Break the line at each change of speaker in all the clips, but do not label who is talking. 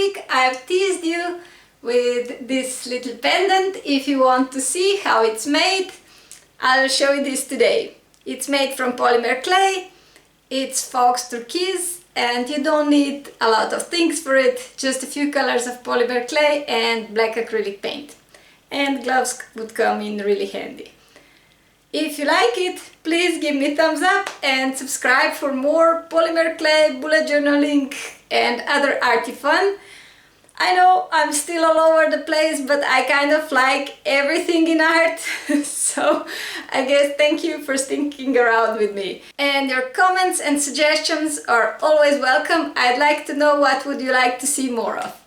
week I've teased you with this little pendant. If you want to see how it's made, I'll show you this today. It's made from polymer clay, it's faux turquoise, and you don't need a lot of things for it, just a few colors of polymer clay and black acrylic paint. And gloves would come in really handy. If you like it, please give me a thumbs up and subscribe for more polymer clay, bullet journaling and other arty fun. I know I'm still all over the place, but I kind of like everything in art, so I guess thank you for sticking around with me. And your comments and suggestions are always welcome. I'd like to know what would you like to see more of.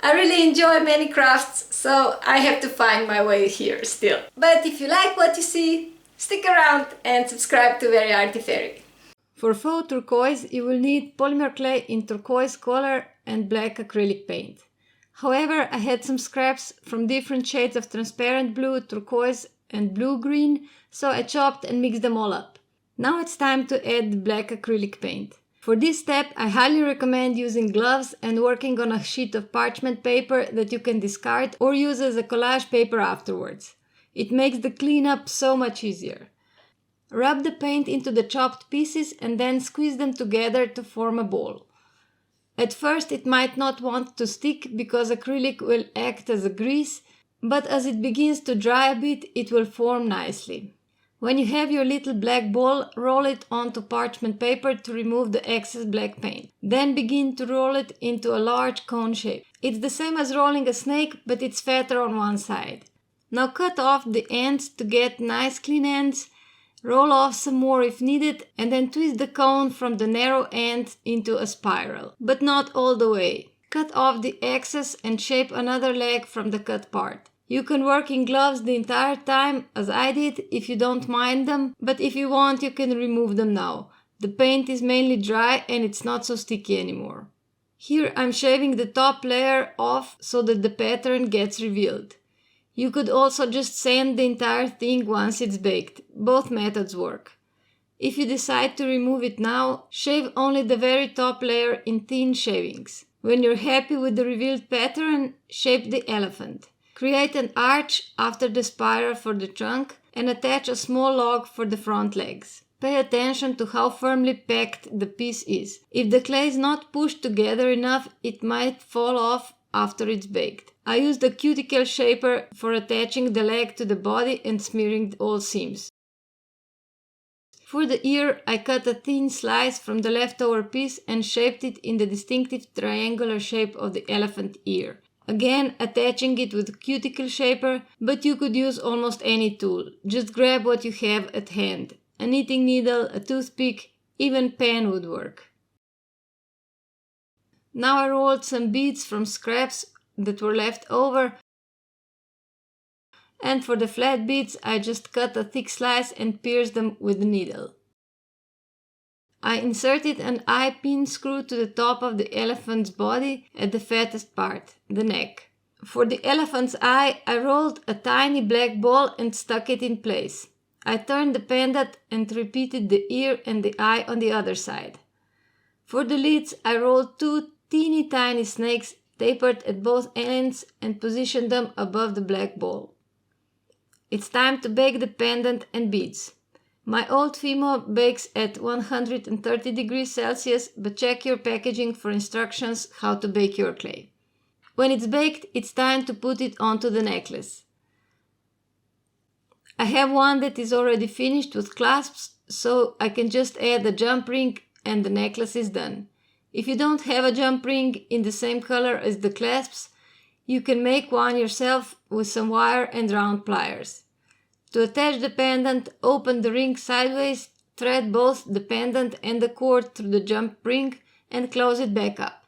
I really enjoy many crafts, so I have to find my way here still. But if you like what you see, stick around and subscribe to Very Arty Fairy. For faux turquoise, you will need polymer clay in turquoise color and black acrylic paint. However, I had some scraps from different shades of transparent blue, turquoise and blue-green, so I chopped and mixed them all up. Now it's time to add the black acrylic paint. For this step, I highly recommend using gloves and working on a sheet of parchment paper that you can discard or use as a collage paper afterwards. It makes the cleanup so much easier. Rub the paint into the chopped pieces and then squeeze them together to form a ball. At first it might not want to stick because acrylic will act as a grease, but as it begins to dry a bit, it will form nicely. When you have your little black ball, roll it onto parchment paper to remove the excess black paint. Then begin to roll it into a large cone shape. It's the same as rolling a snake, but it's fatter on one side. Now cut off the ends to get nice clean ends. Roll off some more if needed, and then twist the cone from the narrow end into a spiral, but not all the way. Cut off the excess and shape another leg from the cut part. You can work in gloves the entire time, as I did, if you don't mind them, but if you want, you can remove them now. The paint is mainly dry and it's not so sticky anymore. Here I'm shaving the top layer off so that the pattern gets revealed. You could also just sand the entire thing once it's baked. Both methods work. If you decide to remove it now, shave only the very top layer in thin shavings. When you're happy with the revealed pattern, shape the elephant. Create an arch after the spiral for the trunk and attach a small log for the front legs. Pay attention to how firmly packed the piece is. If the clay is not pushed together enough, it might fall off after it's baked. I used a cuticle shaper for attaching the leg to the body and smearing all seams. For the ear, I cut a thin slice from the leftover piece and shaped it in the distinctive triangular shape of the elephant ear. Again, attaching it with a cuticle shaper, but you could use almost any tool. Just grab what you have at hand. A knitting needle, a toothpick, even pen would work. Now I rolled some beads from scraps that were left over, and for the flat beads I just cut a thick slice and pierced them with the needle. I inserted an eye pin screw to the top of the elephant's body at the fattest part, the neck. For the elephant's eye, I rolled a tiny black ball and stuck it in place. I turned the pendant and repeated the ear and the eye on the other side. For the lids, I rolled two teeny tiny snakes tapered at both ends and positioned them above the black ball. It's time to bake the pendant and beads. My old Fimo bakes at 130 degrees Celsius, but check your packaging for instructions how to bake your clay. When it's baked, it's time to put it onto the necklace. I have one that is already finished with clasps, so I can just add a jump ring and the necklace is done. If you don't have a jump ring in the same color as the clasps, you can make one yourself with some wire and round pliers. To attach the pendant, open the ring sideways, thread both the pendant and the cord through the jump ring and close it back up.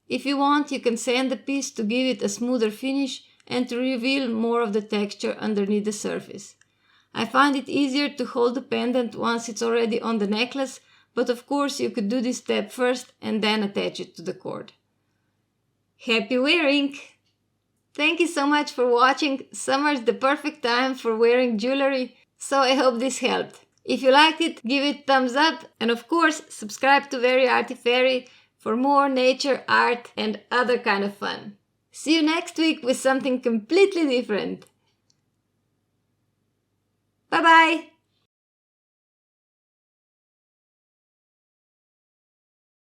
If you want, you can sand the piece to give it a smoother finish and to reveal more of the texture underneath the surface. I find it easier to hold the pendant once it's already on the necklace, but of course you could do this step first and then attach it to the cord. Happy wearing! Thank you so much for watching. Summer is the perfect time for wearing jewelry, so I hope this helped. If you liked it, give it thumbs up and of course subscribe to Very Arty Fairy for more nature, art and other kind of fun. See you next week with something completely different. Bye bye!